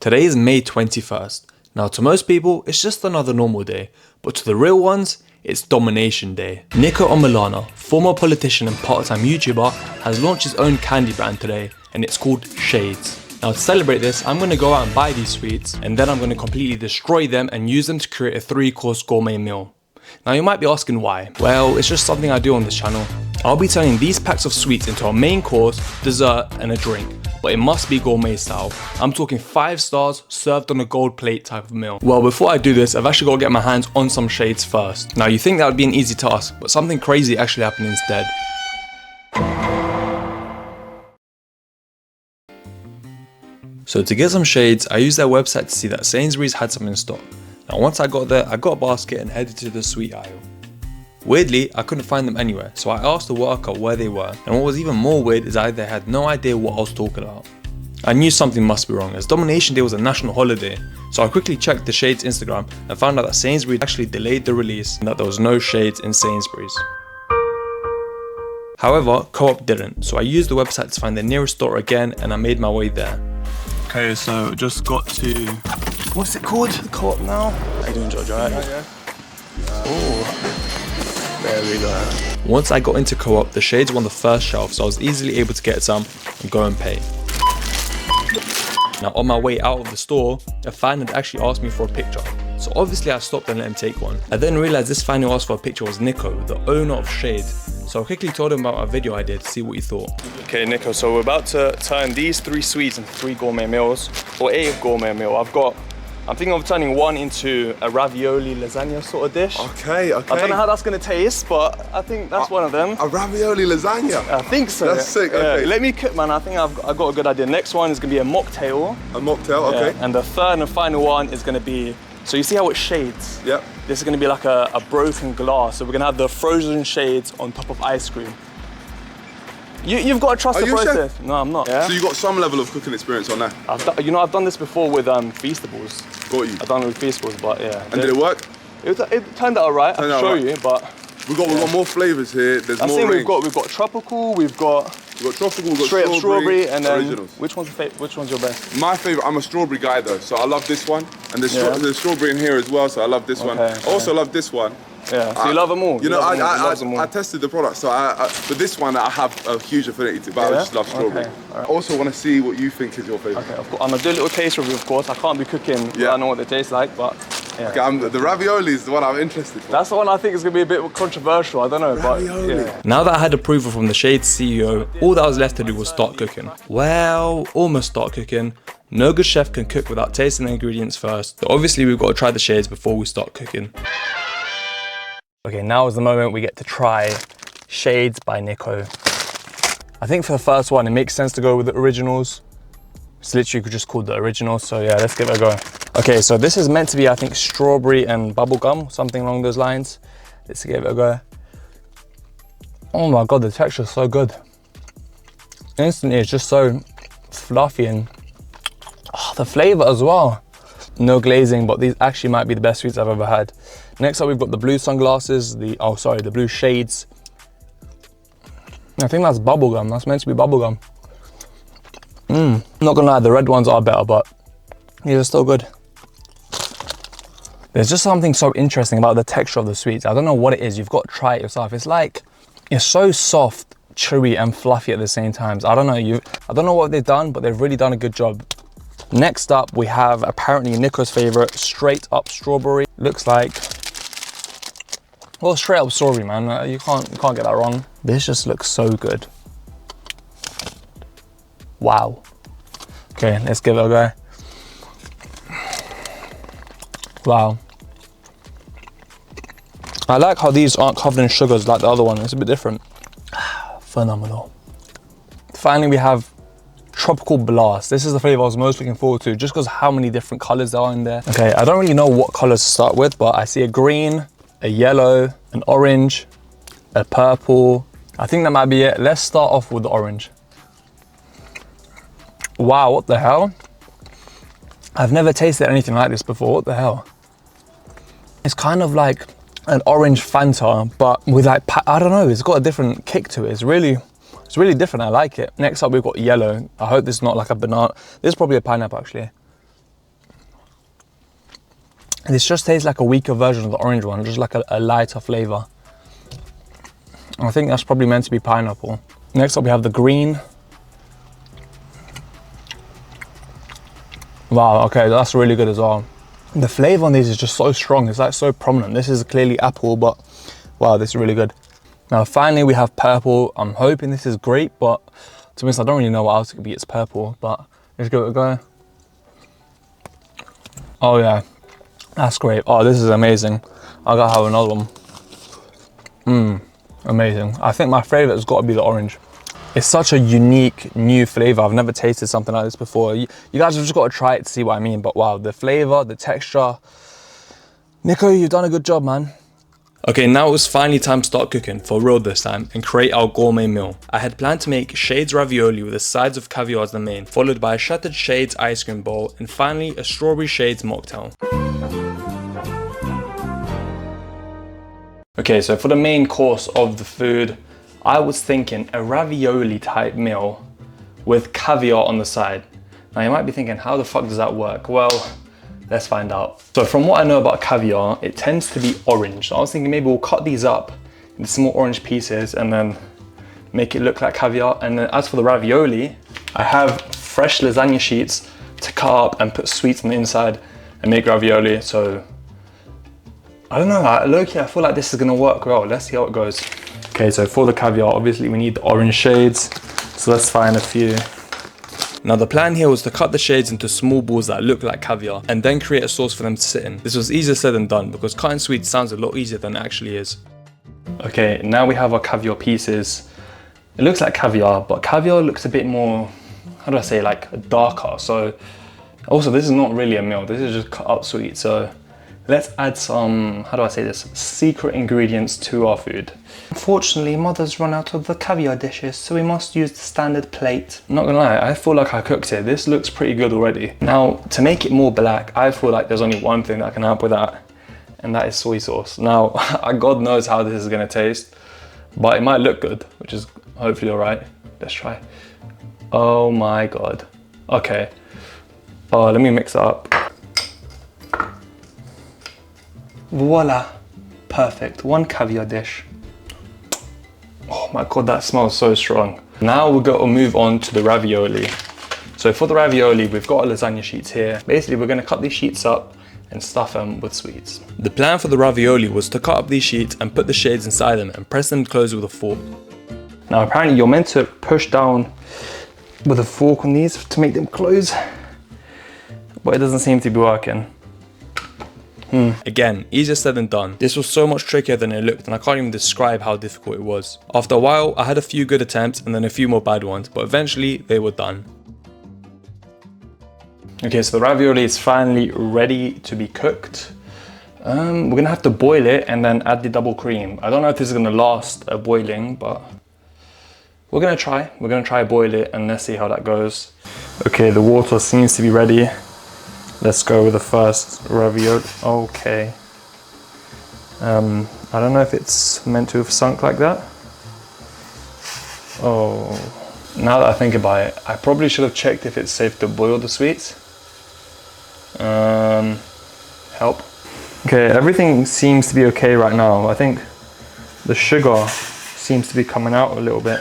Today is May 21st. Now to most people, it's just another normal day, but to the real ones, it's Domination Day. Niko Omilana, former politician and part-time YouTuber, has launched his own candy brand today, and it's called Shades. Now to celebrate this, I'm going to go out and buy these sweets, and then I'm going to completely destroy them and use them to create a 3-course gourmet meal. Now you might be asking why. Well, it's just something I do on this channel. I'll be turning these packs of sweets into a main course, dessert and a drink, but it must be gourmet style. I'm talking 5 stars served on a gold plate type of meal. Well, before I do this, I've actually got to get my hands on some shades first. Now you think that would be an easy task, but something crazy actually happened instead. So to get some shades, I used their website to see that Sainsbury's had some in stock. Now once I got there, I got a basket and headed to the sweet aisle. Weirdly, I couldn't find them anywhere, so I asked the worker where they were, and what was even more weird is they had no idea what I was talking about. I knew something must be wrong, as Domination Day was a national holiday, so I quickly checked the Shades Instagram and found out that Sainsbury's actually delayed the release and that there was no Shades in Sainsbury's. However, Co-op didn't, so I used the website to find the nearest store again and I made my way there. Okay, so just got to, what's it called? Co-op now? How you doing, George? Alright? Yeah. Oh, there we go. Once I got into Co-op, the shades were on the first shelf, so I was easily able to get some and go and pay. Now on my way out of the store, a fan had actually asked me for a picture. So obviously I stopped and let him take one. I then realized this fan who asked for a picture was Niko, the owner of Shades. So I quickly told him about a video I did to see what he thought. Okay, Niko, so we're about to turn these 3 sweets into 3 gourmet meals, or a gourmet meal. I'm thinking of turning one into a ravioli lasagna sort of dish. Okay. I don't know how that's gonna taste, but I think that's one of them. A ravioli lasagna? I think so. That's sick, okay. Let me cook, man. I think I've got a good idea. Next one is gonna be a mocktail. A mocktail, okay. And the third and final one is gonna be, so you see how it shades? Yep. This is gonna be like a broken glass. So we're gonna have the frozen shades on top of ice cream. You've got to trust the process. Chef? No, I'm not. Yeah? So you got some level of cooking experience on that? I've done this before with Feastables. Got you. I've done it with Feastables, but yeah. And did it work? It turned out alright. I'll show you, but we've got more flavors here. There's more range. We've got tropical. We've got tropical. We've got straight up strawberry, and then originals. Which one's your best? My favorite. I'm a strawberry guy though, so I love this one, and there's strawberry in here as well, so I love this one. I also love this one. Yeah, so you love them all. You know, I tested the product, so but this one I have a huge affinity to, but I just love strawberry. I also want to see what you think is your favorite. Okay, of course. I'm gonna do a little taste review, of course. I can't be cooking, I don't know what they taste like, but yeah. Okay, the ravioli is the one I'm interested in. That's the one I think is gonna be a bit controversial, I don't know, ravioli. But yeah. Now that I had approval from the Shades CEO, all that was left to do was start cooking. Well, almost start cooking. No good chef can cook without tasting the ingredients first, so obviously we've got to try the shades before we start cooking. Okay, now is the moment we get to try Shades by Niko. I think for the first one, it makes sense to go with the originals. It's literally just called the originals, so yeah, let's give it a go. Okay, so this is meant to be, I think, strawberry and bubblegum, something along those lines. Let's give it a go. Oh my God, the texture is so good. Instantly, it's just so fluffy and the flavor as well. No glazing, but these actually might be the best sweets I've ever had. Next up, we've got the blue sunglasses, the blue shades. I think that's bubblegum. That's meant to be bubblegum. Not gonna lie, the red ones are better, but these are still good. There's just something so interesting about the texture of the sweets. I don't know what it is. You've got to try it yourself. It's so soft, chewy, and fluffy at the same time. I don't know what they've done, but they've really done a good job. Next up, we have apparently Niko's favorite, straight up strawberry. Looks like, well, straight up strawberry, man. You can't get that wrong. This just looks so good. Wow. Okay, let's give it a go. Wow. I like how these aren't covered in sugars like the other one. It's a bit different. Phenomenal. Finally, we have Tropical Blast. This is the flavor I was most looking forward to, just because how many different colors there are in there. Okay, I don't really know what colors to start with, but I see a green, a yellow, an orange, a purple. I think that might be it. Let's start off with the orange. Wow, what the hell? I've never tasted anything like this before. What the hell? It's kind of like an orange Fanta, but with like, I don't know, it's got a different kick to it. It's really different. I like it. Next up, we've got yellow. I hope this is not like a banana. This is probably a pineapple, actually. This just tastes like a weaker version of the orange one, just like a lighter flavor. I think that's probably meant to be pineapple. Next up we have the green. Wow, okay, that's really good as well. The flavor on these is just so strong, it's like so prominent. This is clearly apple, but wow, this is really good. Now finally we have purple. I'm hoping this is grape, but to be honest, I don't really know what else it could be. It's purple, but let's give it a go. Oh yeah, that's great. Oh, this is amazing. I gotta have another one. Amazing. I think my favorite has got to be the orange. It's such a unique new flavor. I've never tasted something like this before. You guys have just got to try it to see what I mean. But wow, the flavor, the texture. Nico, you've done a good job, man. Okay, now it was finally time to start cooking, for real this time, and create our gourmet meal. I had planned to make shades ravioli with the sides of caviar as the main, followed by a shattered shades ice cream bowl, and finally a strawberry shades mocktail. Okay, so for the main course of the food, I was thinking a ravioli type meal with caviar on the side. Now you might be thinking, how the fuck does that work? Well, let's find out. So from what I know about caviar, it tends to be orange. So I was thinking maybe we'll cut these up into small orange pieces and then make it look like caviar. And then as for the ravioli, I have fresh lasagna sheets to cut up and put sweets on the inside and make ravioli. So I don't know, low-key, I feel like this is gonna work well. Let's see how it goes. Okay, so for the caviar, obviously we need the orange shades. So let's find a few. Now the plan here was to cut the shades into small balls that look like caviar and then create a sauce for them to sit in. This was easier said than done because cutting sweets sounds a lot easier than it actually is. Okay, now we have our caviar pieces. It looks like caviar, but caviar looks a bit more, how do I say, like darker. So also this is not really a meal, this is just cut up sweet. So let's add some, how do I say this, secret ingredients to our food. Unfortunately, mother's run out of the caviar dishes, so we must use the standard plate. Not gonna lie, I feel like I cooked it. This looks pretty good already. Now, to make it more black, I feel like there's only one thing that can help with that, and that is soy sauce. Now, God knows how this is gonna taste, but it might look good, which is hopefully all right. Let's try. Oh my God. Okay. Oh, let me mix it up. Voila, perfect, one caviar dish. Oh my God, that smells so strong. Now we're going to move on to the ravioli. So for the ravioli, we've got our lasagna sheets here. Basically, we're going to cut these sheets up and stuff them with sweets. The plan for the ravioli was to cut up these sheets and put the shades inside them and press them closed with a fork. Now apparently you're meant to push down with a fork on these to make them close, but it doesn't seem to be working. Again, easier said than done. This was so much trickier than it looked and I can't even describe how difficult it was. After a while, I had a few good attempts and then a few more bad ones, but eventually they were done. Okay, so the ravioli is finally ready to be cooked. We're gonna have to boil it and then add the double cream. I don't know if this is gonna last a boiling, but we're gonna try. We're gonna try boil it and let's see how that goes. Okay, the water seems to be ready. Let's go with the first ravioli. Okay. I don't know if it's meant to have sunk like that. Oh, now that I think about it, I probably should have checked if it's safe to boil the sweets. Help. Okay, everything seems to be okay right now. I think the sugar seems to be coming out a little bit.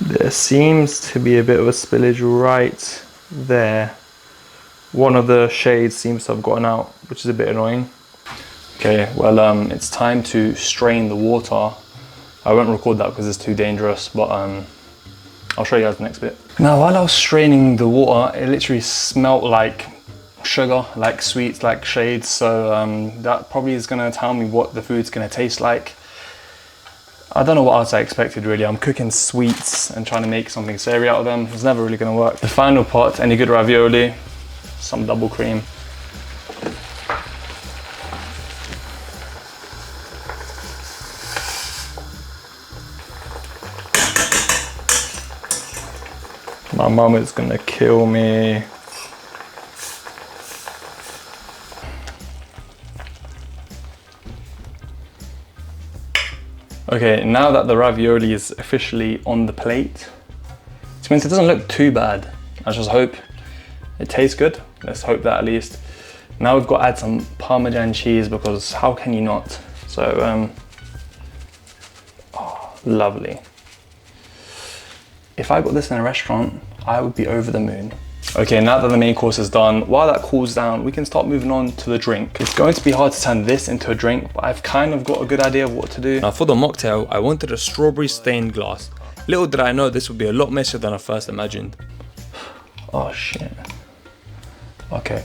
There seems to be a bit of a spillage right there. One of the shades seems to have gotten out, which is a bit annoying. Okay, well, it's time to strain the water. I won't record that because it's too dangerous, but I'll show you guys the next bit. Now, while I was straining the water, it literally smelled like sugar, like sweets, like shades. So that probably is gonna tell me what the food's gonna taste like. I don't know what else I expected really. I'm cooking sweets and trying to make something savory out of them. It's never really gonna work. The final part, any good ravioli, some double cream. My mum is gonna kill me. Okay, now that the ravioli is officially on the plate, it means it doesn't look too bad. I just hope it tastes good. Let's hope that at least. Now we've got to add some Parmesan cheese because how can you not? So, oh, lovely. If I got this in a restaurant, I would be over the moon. Okay, now that the main course is done, while that cools down, we can start moving on to the drink. It's going to be hard to turn this into a drink, but I've kind of got a good idea of what to do. Now for the mocktail, I wanted a strawberry stained glass. Little did I know this would be a lot messier than I first imagined. Oh shit. Okay.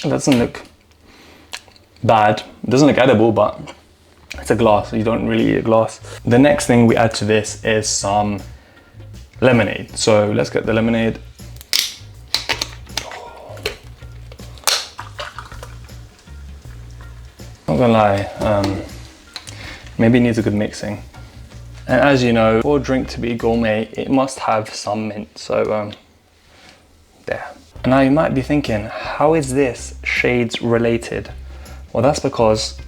It doesn't look bad. It doesn't look edible, but it's a glass. You don't really eat a glass. The next thing we add to this is some lemonade. So let's get the lemonade. Not gonna lie, maybe it needs a good mixing. And as you know, for a drink to be gourmet, it must have some mint. So there. And now you might be thinking, how is this shades related? Well, that's because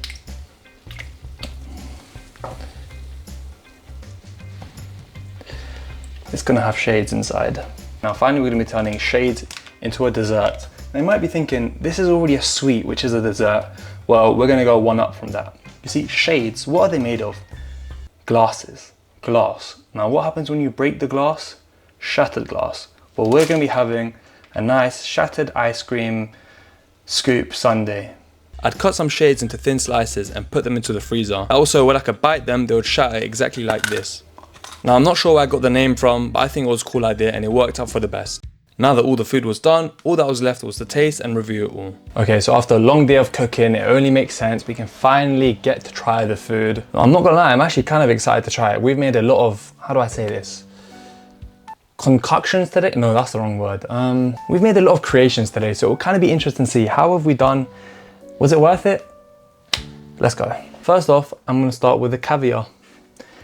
it's gonna have shades inside. Now finally we're gonna be turning shades into a dessert. Now you might be thinking, this is already a sweet, which is a dessert. Well, we're gonna go one up from that. You see, shades, what are they made of? Glasses, glass. Now what happens when you break the glass? Shattered glass. Well, we're gonna be having a nice shattered ice cream scoop sundae. I'd cut some shades into thin slices and put them into the freezer. Also, when I could bite them, they would shatter exactly like this. Now, I'm not sure where I got the name from, but I think it was a cool idea and it worked out for the best. Now that all the food was done, all that was left was to taste and review it all. Okay, so after a long day of cooking, it only makes sense we can finally get to try the food. I'm not gonna lie, I'm actually kind of excited to try it. We've made a lot of, how do I say this? Concoctions today? No, that's the wrong word. We've made a lot of creations today, so it'll kind of be interesting to see how have we done. Was it worth it? Let's go. First off, I'm gonna start with the caviar.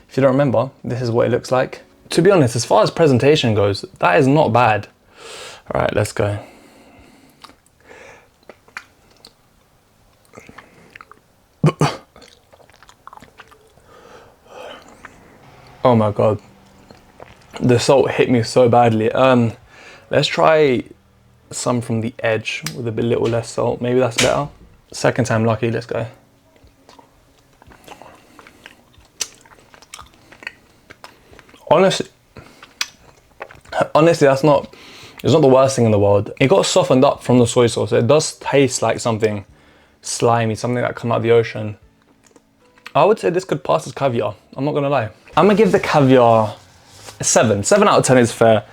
If you don't remember, this is what it looks like. To be honest, as far as presentation goes, that is not bad. All right, let's go. Oh my God. The salt hit me so badly. Let's try some from the edge with a bit little less salt. Maybe that's better. Second time lucky, let's go. Honestly, it's not the worst thing in the world. It got softened up from the soy sauce. It does taste like something slimy, something that come out of the ocean. I would say this could pass as caviar. I'm not gonna lie. I'm gonna give the caviar a 7. 7 out of 10 is fair.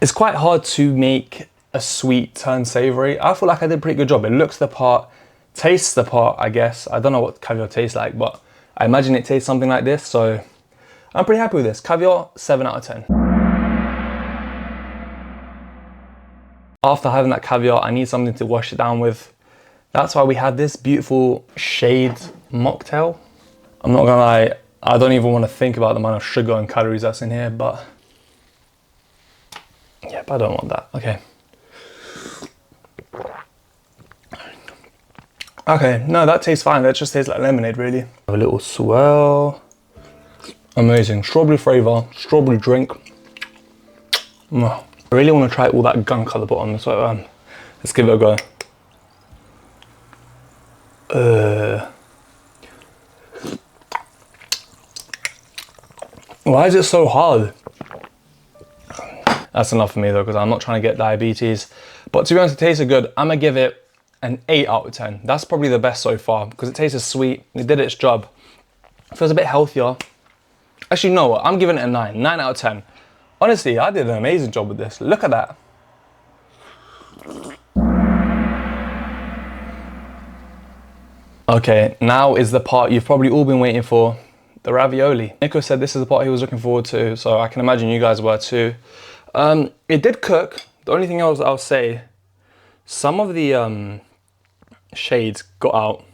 It's quite hard to make a sweet turn savory. I feel like I did a pretty good job. It looks the part, tastes the part, I guess. I don't know what caviar tastes like, but I imagine it tastes something like this. So I'm pretty happy with this. Caviar, 7 out of 10. After having that caviar, I need something to wash it down with. That's why we had this beautiful shade mocktail. I'm not gonna lie, I don't even want to think about the amount of sugar and calories that's in here, but yep, I don't want that. Okay. Okay, no, that tastes fine. That just tastes like lemonade, really. Have a little swirl. Amazing. Strawberry flavor, strawberry drink. I really want to try all that gunk at the bottom, so let's give it a go. Why is it so hard? That's enough for me though, because I'm not trying to get diabetes. But to be honest, it tasted good. I'm gonna give it an 8 out of 10. That's probably the best so far, because it tasted sweet. It did its job. It feels a bit healthier. Actually, no, I'm giving it a 9. 9 out of 10. Honestly, I did an amazing job with this. Look at that. Okay, now is the part you've probably all been waiting for, the ravioli. Niko said this is the part he was looking forward to, so I can imagine you guys were too. It did cook. The only thing else I'll say, some of the shades got out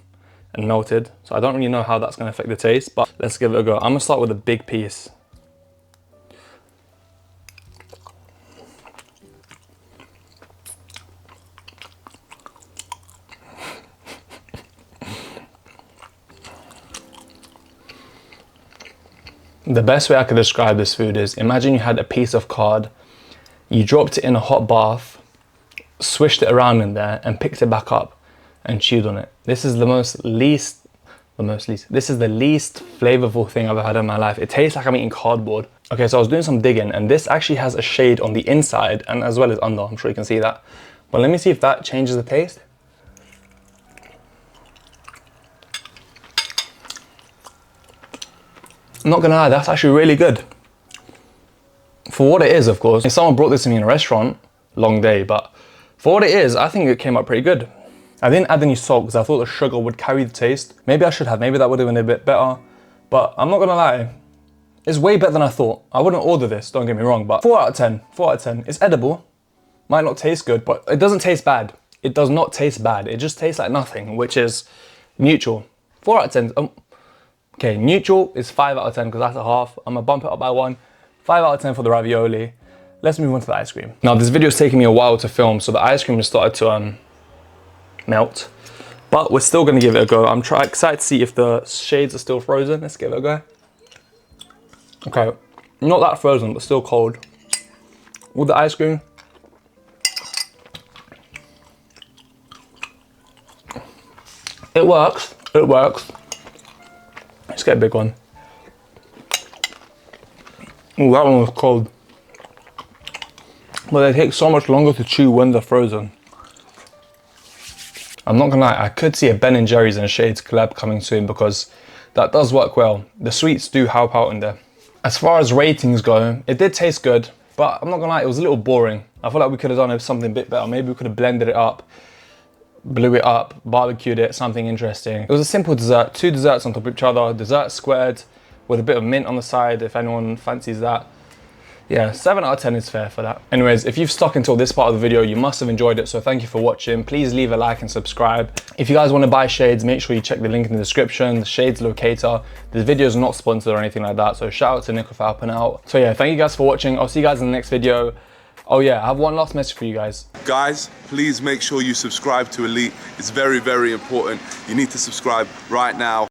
and melted, so I don't really know how that's gonna affect the taste, but let's give it a go. I'm gonna start with a big piece. The best way I could describe this food is, imagine you had a piece of card, you dropped it in a hot bath, swished it around in there and picked it back up and chewed on it. This is this is the least flavorful thing I've ever had in my life. It tastes like I'm eating cardboard. Okay, so I was doing some digging and this actually has a shade on the inside and as well as under. I'm sure you can see that. But let me see if that changes the taste. I'm not gonna lie, that's actually really good. For what it is, of course. If someone brought this to me in a restaurant, long day, but for what it is, I think it came out pretty good. I didn't add any salt because I thought the sugar would carry the taste. Maybe I should have, maybe that would have been a bit better. But I'm not gonna lie, it's way better than I thought. I wouldn't order this, don't get me wrong, but 4 out of 10, 4 out of 10. It's edible, might not taste good, but it doesn't taste bad. It does not taste bad. It just tastes like nothing, which is neutral. 4 out of 10. Okay, neutral is 5 out of 10 because that's a half. I'm gonna bump it up by 1. 5 out of 10 for the ravioli. Let's move on to the ice cream. Now this video is taking me a while to film, so the ice cream has started to melt, but we're still gonna give it a go. I'm excited to see if the shades are still frozen. Let's give it a go. Okay, not that frozen, but still cold. With the ice cream, it works, it works. Let's get a big one. Oh, that one was cold. But they take so much longer to chew when they're frozen. I'm not gonna lie, I could see a Ben & Jerry's and Shades collab coming soon because that does work well. The sweets do help out in there. As far as ratings go, it did taste good, but I'm not gonna lie, it was a little boring. I feel like we could have done something a bit better. Maybe we could have blended it up, blew it up, barbecued it, something interesting. It was a simple dessert, 2 desserts on top of each other, dessert squared with a bit of mint on the side if anyone fancies that. Yeah, 7 out of 10 is fair for that. Anyways, if you've stuck until this part of the video, you must have enjoyed it, so thank you for watching. Please leave a like and subscribe. If you guys want to buy shades, make sure you check the link in the description, the shades locator. This video is not sponsored or anything like that, so shout out to Niko for helping out. So yeah, thank you guys for watching. I'll see you guys in the next video. Oh yeah, I have one last message for you guys. Guys, please make sure you subscribe to Elite. It's very, very important. You need to subscribe right now.